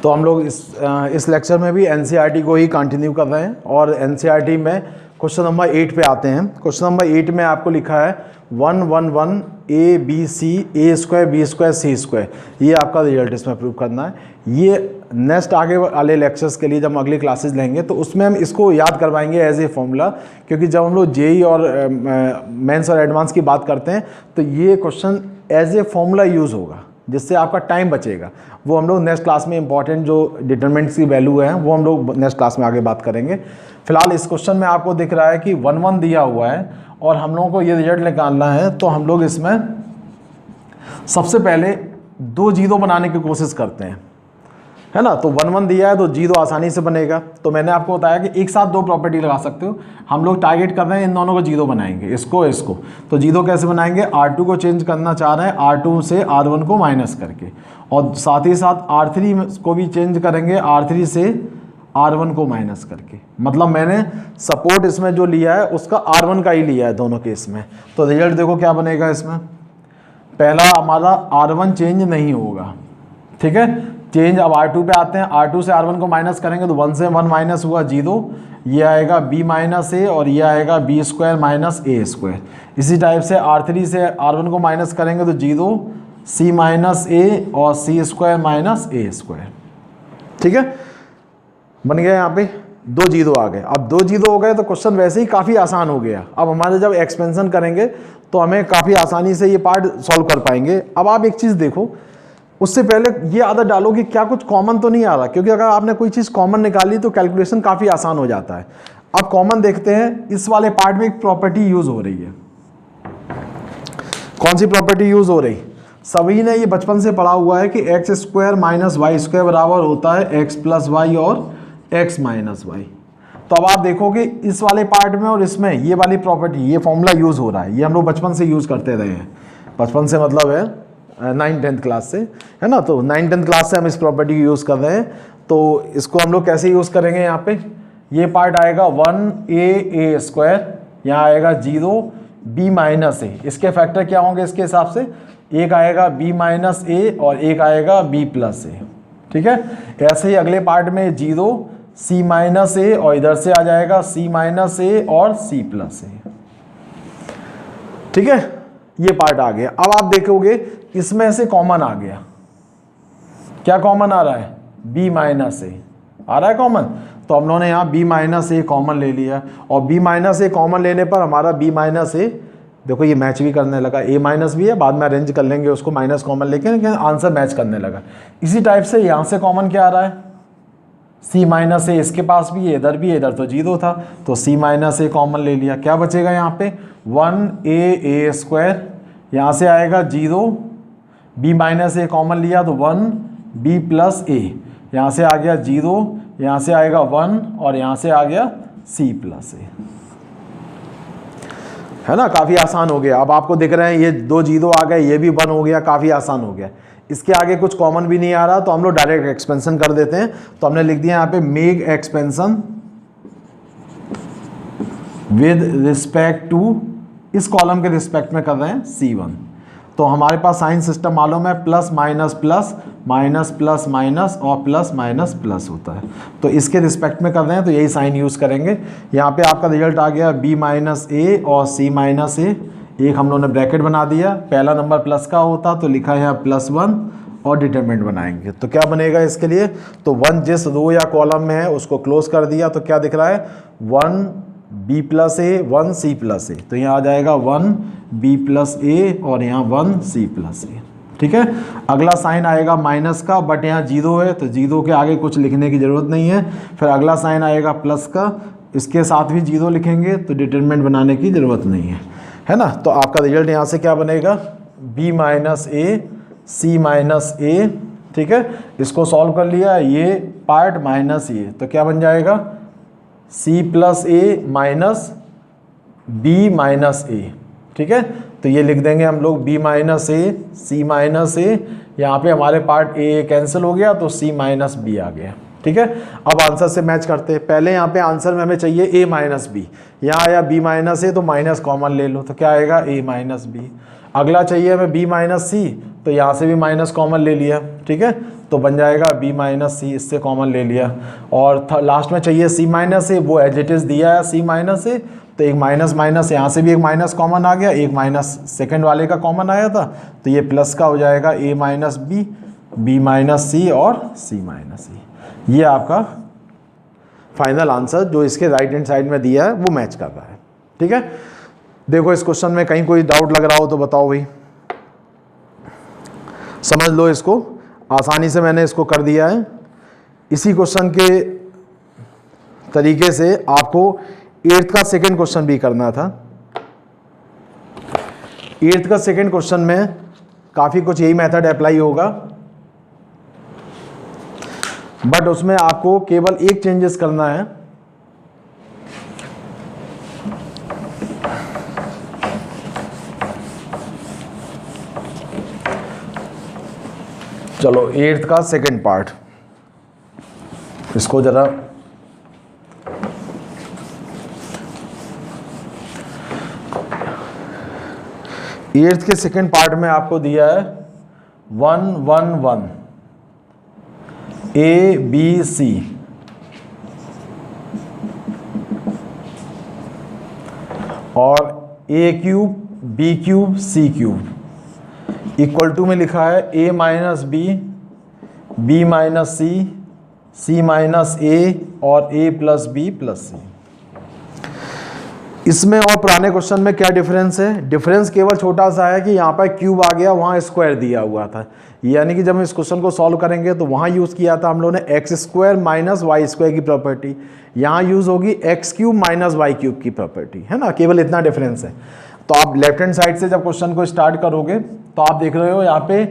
तो हम लोग इस लेक्चर में भी एनसीईआरटी को ही कंटिन्यू कर रहे हैं और एनसीईआरटी में क्वेश्चन नंबर 8 पे आते हैं। क्वेश्चन नंबर 8 में आपको लिखा है 1 1 1 a B c a square b square c square, ये आपका रिजल्ट इसमें प्रूव करना है। ये नेक्स्ट आगे वाले लेक्चर्स के लिए जब हम अगली क्लासेस लेंगे तो उसमें हम इसको याद करवाएंगे एज ए फॉर्मूला, क्योंकि जब हम लोग जेई और मेंस और एडवांस की बात करते हैं तो ये question as a formula use होगा, जिससे आपका टाइम बचेगा। वो हम लोग नेक्स्ट क्लास में इंपॉर्टेंट जो डिटरमिनेंट्स की वैल्यू है वो हम लोग नेक्स्ट क्लास में आगे बात करेंगे। फिलहाल इस क्वेश्चन में आपको दिख रहा है कि 1 1 दिया हुआ है और हम लोगों को ये रिजल्ट निकालना है। तो हम लोग इसमें सबसे पहले 2 जीरो बनाने की कोशिश करते हैं, है ना। तो 1 1 दिया है तो जीरो आसानी से बनेगा। तो मैंने आपको बताया कि एक साथ 2 प्रॉपर्टी लगा सकते हो। हम लोग टारगेट कर रहे हैं इन दोनों को जीरो बनाएंगे, इसको इसको। तो जीरो कैसे बनाएंगे, R2 को चेंज करना चाह रहे हैं R2 से R1 को माइनस करके, और साथ ही साथ R3 को भी चेंज करेंगे R3 से R1 को माइनस करके। मतलब मैंने सपोर्ट इसमें जो लिया है उसका R1 का ही लिया है दोनों केस में। तो रिजल्ट देखो क्या बनेगा इसमें। पहला हमारा R1 चेंज नहीं होगा, ठीक है। चेंज अब R2 पे आते हैं, R2 से R1 को माइनस करेंगे तो 1 से 1 माइनस हुआ 0, ये आएगा B माइनस ए और ये आएगा B square minus a square. इसी टाइप से R3 से R1 को माइनस करेंगे तो 0 C माइनस ए और C square minus a square, ठीक है। बन गया यहाँ पे 2 जीरो आ गए। अब 2 जीरो हो गए तो क्वेश्चन वैसे ही काफ़ी आसान हो गया। अब हमारे जब एक्सपेंशन करेंगे तो हमें काफ़ी आसानी से ये पार्ट सॉल्व कर पाएंगे। अब आप एक चीज़ देखो, उससे पहले ये आदत डालो कि क्या कुछ कॉमन तो नहीं आ रहा, क्योंकि अगर आपने कोई चीज़ कॉमन निकाली तो कैलकुलेशन काफ़ी आसान हो जाता है। अब कॉमन देखते हैं, इस वाले पार्ट में एक प्रॉपर्टी यूज़ हो रही है। कौन सी प्रॉपर्टी यूज़ हो रही, सभी ने ये बचपन से पढ़ा हुआ है कि x square minus y square बराबर होता है एक्स प्लस वाई और एक्स माइनस वाई। तो अब आप देखोगे इस वाले पार्ट में और इसमें ये वाली प्रॉपर्टी, ये फॉर्मूला यूज़ हो रहा है। ये हम लोग बचपन से यूज़ करते रहे हैं, बचपन से मतलब है 9th-10th क्लास से, है ना। तो 9th-10th क्लास से हम इस प्रॉपर्टी को यूज़ कर रहे हैं। तो इसको हम लोग कैसे यूज़ करेंगे, यहाँ पे ये पार्ट आएगा 1a स्क्वायर, यहाँ आएगा 0 b माइनस ए। इसके फैक्टर क्या होंगे इसके हिसाब से, एक आएगा b माइनस ए और एक आएगा b प्लस ए, ठीक है। ऐसे ही अगले पार्ट में 0 c माइनस ए और इधर से आ जाएगा c माइनस ए और c प्लस ए, ठीक है। ये पार्ट आ गया। अब आप देखोगे इसमें से कॉमन आ गया, क्या कॉमन आ रहा है, b माइनस ए आ रहा है कॉमन। तो हम लोगों ने यहाँ b माइनस ए कॉमन ले लिया और b माइनस ए कॉमन लेने पर हमारा b माइनस ए देखो ये मैच भी करने लगा। a माइनस भी है, बाद में अरेंज कर लेंगे उसको माइनस कॉमन लेके, लेकिन आंसर मैच करने लगा। इसी टाइप से यहाँ से कॉमन क्या आ रहा है, c माइनस ए, इसके पास भी है, इधर भी है, इधर तो 0 था तो c माइनस ए कॉमन ले लिया। क्या बचेगा यहाँ पे 1a स्क्वायर, यहाँ से आएगा 0 b माइनस ए कॉमन लिया तो 1b प्लस ए, यहाँ से आ गया 0, यहाँ से आएगा 1 और यहाँ से आ गया c प्लस ए, है ना। काफ़ी आसान हो गया। अब आपको दिख रहे हैं ये 2 जीरो आ गए, ये भी 1 हो गया, काफ़ी आसान हो गया। इसके आगे कुछ कॉमन भी नहीं आ रहा तो हम लोग डायरेक्ट एक्सपेंशन कर देते हैं। तो हमने लिख दिया यहाँ पे make expansion with respect to, इस कॉलम के रिस्पेक्ट में कर रहे हैं C1। तो हमारे पास साइन सिस्टम मालूम है, plus minus plus minus plus minus और प्लस माइनस प्लस होता है। तो इसके रिस्पेक्ट में कर रहे हैं तो यही साइन यूज़ करेंगे। यहाँ पे आपका रिजल्ट आ गया b माइनस ए और c माइनस ए। एक हम लोगों ने ब्रैकेट बना दिया, पहला नंबर प्लस का होता तो लिखा है यहाँ +1 और डिटरमिनेंट बनाएंगे। तो क्या बनेगा इसके लिए, तो 1 जिस रो या कॉलम में है उसको क्लोज कर दिया तो क्या दिख रहा है 1b प्लस ए 1c प्लस ए। तो यहाँ आ जाएगा 1b प्लस ए और यहाँ 1c प्लस ए, ठीक है। अगला साइन आएगा माइनस का, बट यहाँ 0 है तो 0 के आगे कुछ लिखने की ज़रूरत नहीं है। फिर अगला साइन आएगा प्लस का, इसके साथ भी 0 लिखेंगे तो डिटरमिनेंट बनाने की ज़रूरत नहीं है ना। तो आपका रिजल्ट यहाँ से क्या बनेगा b माइनस ए c माइनस ए, ठीक है। इसको सॉल्व कर लिया, ये पार्ट माइनस ये, तो क्या बन जाएगा c प्लस ए माइनस b माइनस ए, ठीक है। तो ये लिख देंगे हम लोग b माइनस ए c माइनस ए, यहाँ पे हमारे पार्ट a कैंसिल हो गया तो c माइनस b आ गया, ठीक है। अब आंसर से मैच करते हैं। पहले यहाँ पे आंसर में हमें चाहिए a माइनस बी, यहाँ आया b माइनस ए तो माइनस कॉमन ले लो तो क्या आएगा a माइनस बी। अगला चाहिए हमें b माइनस सी, तो यहाँ से भी माइनस कॉमन ले लिया, ठीक है। तो बन जाएगा b माइनस सी, इससे कॉमन ले लिया। और लास्ट में चाहिए c माइनस ए, वो एज इट इज़ दिया है c माइनस ए, तो एक माइनस माइनस यहाँ से भी एक माइनस कॉमन आ गया, एक माइनस सेकेंड वाले का कॉमन आया था, तो ये प्लस का हो जाएगा a minus B, b minus C और c माइनस सी। ये आपका फाइनल आंसर जो इसके राइट हैंड साइड में दिया है वो मैच कर रहा है। ठीक है, देखो इस क्वेश्चन में कहीं कोई डाउट लग रहा हो तो बताओ भाई, समझ लो इसको, आसानी से मैंने इसको कर दिया है। इसी क्वेश्चन के तरीके से आपको 8th का सेकंड क्वेश्चन भी करना था। 8th का सेकंड क्वेश्चन में काफ़ी कुछ यही मेथड अप्लाई होगा, बट उसमें आपको केवल एक चेंजेस करना है। चलो 8th का सेकंड पार्ट, इसको जरा एट्थ के सेकंड पार्ट में आपको दिया है 1 1 1 ए बी सी, और A cube B cube C cube equal to में लिखा है A minus B minus C minus A और A plus B plus C. इसमें और पुराने क्वेश्चन में क्या डिफरेंस है? डिफरेंस केवल छोटा सा है कि यहाँ पर क्यूब आ गया, वहाँ स्क्वायर दिया हुआ था। यानी कि जब हम इस क्वेश्चन को सॉल्व करेंगे तो वहाँ यूज़ किया था हम लोगों ने x square minus y square की प्रॉपर्टी, यहाँ यूज़ होगी x cube minus y cube की प्रॉपर्टी, है ना, केवल इतना डिफरेंस है। तो आप लेफ्ट हैंड साइड से जब क्वेश्चन को स्टार्ट करोगे तो आप देख रहे हो यहाँ पे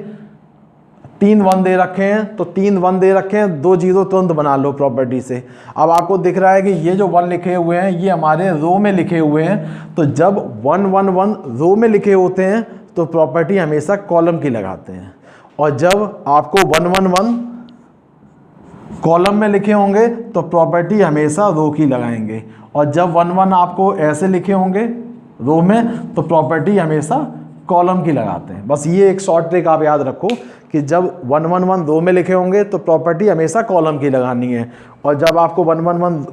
3 1 दे रखे हैं, तो 3 1 दे रखे हैं, 2 0 तुरंत बना लो प्रॉपर्टी से। अब आपको दिख रहा है कि ये जो 1 लिखे हुए हैं ये हमारे रो में लिखे हुए हैं, तो जब 1 1 1 रो में लिखे होते हैं तो प्रॉपर्टी हमेशा कॉलम की लगाते हैं, और जब आपको 1 1 1 कॉलम में लिखे होंगे तो प्रॉपर्टी हमेशा रो की लगाएंगे, और जब 1 1 आपको ऐसे लिखे होंगे रो में तो प्रॉपर्टी हमेशा कॉलम की लगाते हैं। बस ये एक शॉर्ट ट्रिक आप याद रखो कि जब 1 1 1 रो में लिखे होंगे तो प्रॉपर्टी हमेशा कॉलम की लगानी है, और जब आपको 1 1 1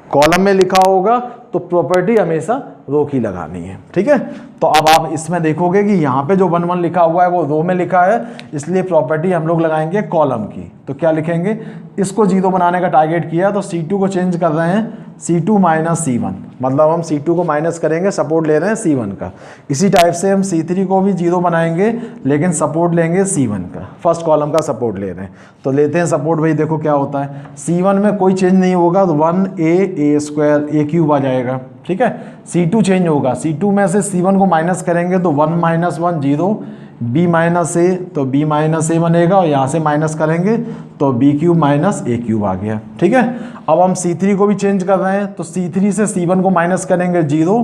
कॉलम में लिखा होगा तो प्रॉपर्टी हमेशा रो की लगानी है। ठीक है, तो अब आप इसमें देखोगे कि यहाँ पे जो 1 1 लिखा हुआ है वो रो में लिखा है, इसलिए प्रॉपर्टी हम लोग लगाएंगे कॉलम की। तो क्या लिखेंगे, इसको 0 बनाने का टारगेट किया तो C2 को चेंज कर रहे हैं C2 माइनस C1, मतलब हम C2 को माइनस करेंगे, सपोर्ट ले रहे हैं C1 का। इसी टाइप से हम C3 को भी 0 बनाएंगे लेकिन सपोर्ट लेंगे C1 का, फर्स्ट कॉलम का सपोर्ट ले रहे हैं। तो लेते हैं सपोर्ट, भाई देखो क्या होता है, C1 में कोई चेंज नहीं होगा तो 1a स्क्वायर a क्यूब आ जाएगा। ठीक है, C2 चेंज होगा, C2 में से C1 को माइनस करेंगे तो 1 माइनस 1 0, b माइनस ए तो b माइनस ए बनेगा, और यहाँ से माइनस करेंगे तो b cube minus a cube आ गया। ठीक है, अब हम C3 को भी चेंज कर रहे हैं तो C3 से C1 को माइनस करेंगे 0,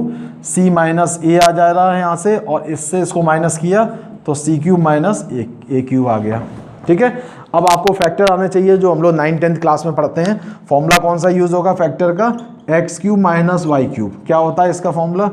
c माइनस a आ जा रहा है यहाँ से, और इससे इसको माइनस किया तो c cube minus a cube आ गया। ठीक है, अब आपको फैक्टर आने चाहिए जो हम लोग 9th 10th क्लास में पढ़ते हैं। फॉर्मूला कौन सा यूज़ होगा फैक्टर का, x cube minus y cube. क्या होता है इसका फॉर्मूला,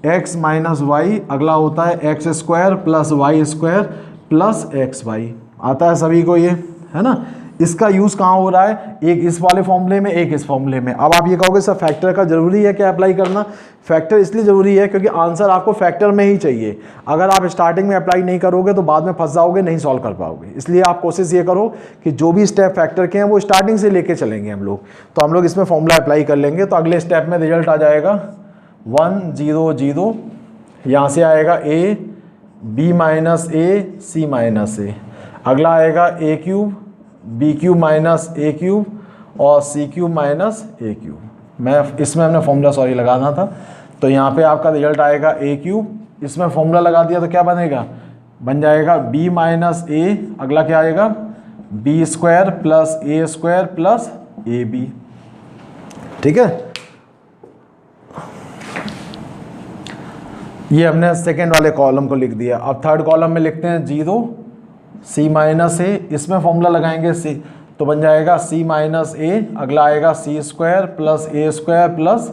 x माइनस वाई, अगला होता है x square plus y square plus x y. आता है सभी को ये, है ना। इसका यूज़ कहाँ हो रहा है, एक इस वाले फॉर्मूले में, एक इस फॉर्मूले में। अब आप ये कहोगे सर फैक्टर का ज़रूरी है क्या अप्लाई करना? फैक्टर इसलिए ज़रूरी है क्योंकि आंसर आपको फैक्टर में ही चाहिए। अगर आप स्टार्टिंग में अप्लाई नहीं करोगे तो बाद में फंस जाओगे, नहीं सॉल्व कर पाओगे। इसलिए आप कोशिश ये करो कि जो भी स्टेप फैक्टर के हैं वो स्टार्टिंग से लेके चलेंगे हम लोग। तो हम लोग इसमें फॉर्मूला अप्लाई कर लेंगे, तो अगले स्टेप में रिजल्ट आ जाएगा 1 0 0, यहाँ से आएगा a b minus A C minus A, अगला आएगा a cube b cube minus a cube और c cube minus a cube. मैं इसमें हमने फॉर्मूला सॉरी लगाना था, तो यहाँ पे आपका रिजल्ट आएगा a क्यूब, इसमें फॉर्मूला लगा दिया तो क्या बनेगा, बन जाएगा b माइनस a, अगला क्या आएगा b square plus a square plus ab। ठीक है, ये हमने सेकेंड वाले कॉलम को लिख दिया। अब थर्ड कॉलम में लिखते हैं 0 c माइनस ए, इसमें फॉर्मूला लगाएंगे c, तो बन जाएगा c माइनस ए, अगला आएगा c square plus a square plus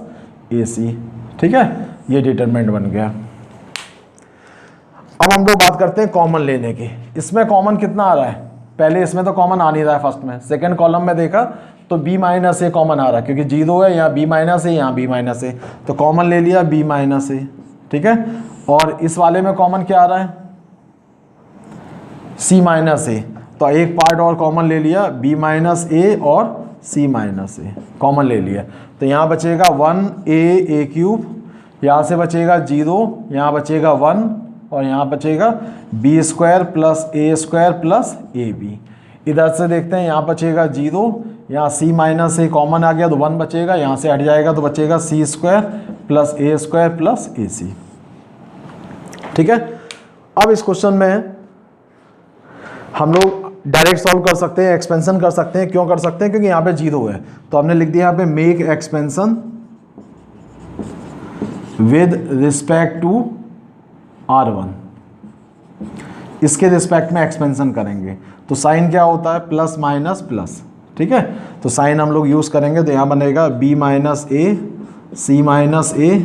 ac। ठीक है, ये डिटरमिनेंट बन गया। अब हम लोग बात करते हैं कॉमन लेने की। इसमें कॉमन कितना आ रहा है, पहले इसमें तो कॉमन आ नहीं रहा है फर्स्ट में, सेकंड कॉलम में देखा तो b माइनस ए कॉमन आ रहा है क्योंकि 0 है, यहाँ b माइनस ए, यहाँ b माइनस ए, तो कॉमन ले लिया b माइनस ए, ठीक है। और इस वाले में कॉमन क्या आ रहा है, c माइनस ए, तो एक पार्ट और कॉमन ले लिया, b माइनस ए और c माइनस ए कॉमन ले लिया, तो यहाँ बचेगा 1a क्यूब, यहाँ से बचेगा 0, यहाँ बचेगा 1 और यहाँ बचेगा b square plus a square plus a b. इधर से देखते हैं, यहाँ बचेगा 0, यहाँ c माइनस ए कॉमन आ गया तो 1 बचेगा, यहाँ से हट जाएगा तो बचेगा c square plus a square plus ए सी, ठीक है। अब इस क्वेश्चन में हम लोग डायरेक्ट सॉल्व कर सकते हैं, एक्सपेंशन कर सकते हैं। क्यों कर सकते हैं, क्योंकि यहाँ पे 0 है, तो हमने लिख दिया यहाँ पे make expansion with respect to R1, इसके रिस्पेक्ट में एक्सपेंशन करेंगे तो साइन क्या होता है, प्लस माइनस प्लस, ठीक है। तो साइन हम लोग यूज़ करेंगे तो यहाँ बनेगा b माइनस ए सी माइनस ए,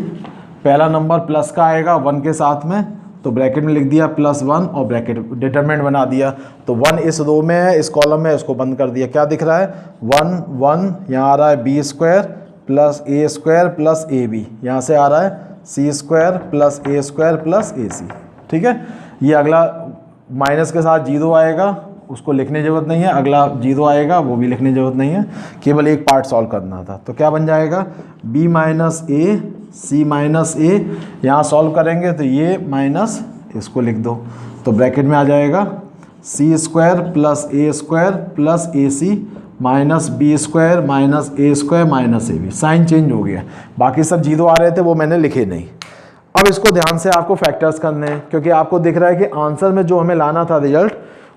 पहला नंबर प्लस का आएगा 1 के साथ में, तो ब्रैकेट में लिख दिया +1 और ब्रैकेट डिटरमिनेंट बना दिया, तो 1 इस रो में है, इस कॉलम में, इसको बंद कर दिया। क्या दिख रहा है 1 1, यहाँ आ रहा है b square plus a square plus a b, यहाँ से आ रहा है c square plus a square plus ए सी, ठीक है। ये अगला माइनस के साथ 0 आएगा, उसको लिखने की ज़रूरत नहीं है, अगला 0 आएगा वो भी लिखने की ज़रूरत नहीं है, केवल एक पार्ट सॉल्व करना था। तो क्या बन जाएगा b माइनस ए सी माइनस ए, यहाँ सॉल्व करेंगे तो ये माइनस इसको लिख दो, तो ब्रैकेट में आ जाएगा c square plus a square plus A C minus b square minus a square minus a b. Sign change हो गया, बाकी सब 0 आ रहे थे वो मैंने लिखे नहीं। अब इसको ध्यान से आपको फैक्टर्स करने हैं, क्योंकि आपको दिख रहा है कि आंसर में जो हमें लाना था रिजल्ट,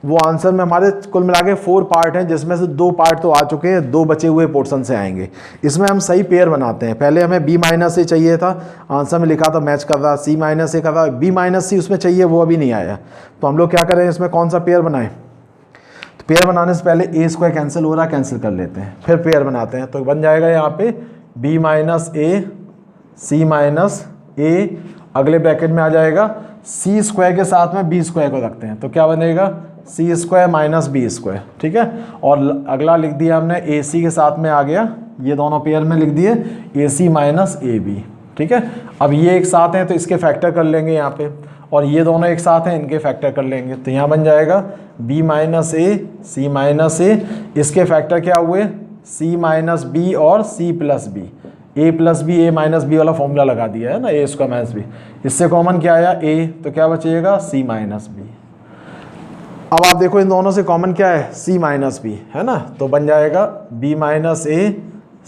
वो आंसर में हमारे कुल मिला के 4 पार्ट हैं, जिसमें से 2 पार्ट तो आ चुके हैं, 2 बचे हुए पोर्शन से आएंगे। इसमें हम सही पेयर बनाते हैं। पहले हमें b माइनस ए चाहिए था, आंसर में लिखा था मैच कर रहा, c माइनस ए कर रहा, b माइनस सी उसमें चाहिए, वो अभी नहीं आया, तो हम लोग क्या करें, इसमें कौन सा पेयर बनाएं। तो पेयर बनाने से पहले ए स्क्वायर कैंसिल हो रहा है, कैंसिल कर लेते हैं, फिर पेयर बनाते हैं। तो बन जाएगा यहाँ पे b माइनस ए सी माइनस ए, अगले ब्रैकेट में आ जाएगा c स्क्वायर के साथ में b स्क्वायर को रखते हैं, तो क्या बनेगा c square minus b square, ठीक है। और अगला लिख दिया हमने ए सी के साथ में आ गया, ये दोनों पेयर में लिख दिए ए सी माइनस ए बी, ठीक है। अब ये एक साथ हैं तो इसके फैक्टर कर लेंगे यहाँ पे, और ये दोनों एक साथ हैं, इनके फैक्टर कर लेंगे, तो यहाँ बन जाएगा b minus A C minus a, इसके फैक्टर क्या हुए c माइनस बी और c plus b, a plus b a minus b वाला फॉर्मूला लगा दिया है ना, ए स्क्वायर माइनस बी, इससे कॉमन क्या आया a, तो क्या बचेगा c माइनस बी। अब आप देखो इन दोनों से कॉमन क्या है, c माइनस बी है ना, तो बन जाएगा b minus A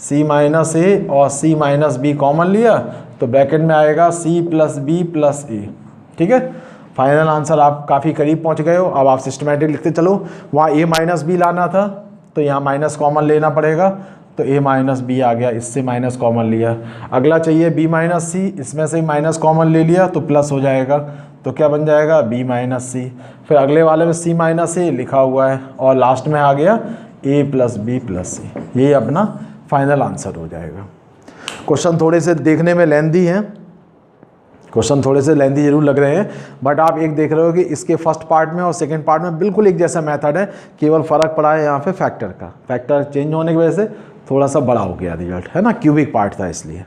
C minus A और c माइनस बी कॉमन लिया, तो ब्रैकेट में आएगा c प्लस बी प्लस ए, ठीक है। फाइनल आंसर आप काफ़ी करीब पहुंच गए हो। अब आप सिस्टमेटिक लिखते चलो, वहाँ a माइनस बी लाना था तो यहाँ माइनस कॉमन लेना पड़ेगा, तो a माइनस बी आ गया, इससे माइनस कॉमन लिया। अगला चाहिए b माइनस सी, इसमें से माइनस कॉमन ले लिया तो प्लस हो जाएगा, तो क्या बन जाएगा b माइनस सी। फिर अगले वाले में c माइनस ए लिखा हुआ है और लास्ट में आ गया a प्लस बी प्लस सी, यही अपना फाइनल आंसर हो जाएगा। क्वेश्चन थोड़े से देखने में लेंदी हैं, क्वेश्चन थोड़े से लेंदी जरूर लग रहे हैं, बट आप एक देख रहे हो कि इसके फर्स्ट पार्ट में और सेकंड पार्ट में बिल्कुल एक जैसा मेथड है, केवल फ़र्क पड़ा है यहाँ पे फैक्टर का। फैक्टर चेंज होने की वजह से थोड़ा सा बड़ा हो गया रिजल्ट, है ना, क्यूबिक पार्ट था इसलिए।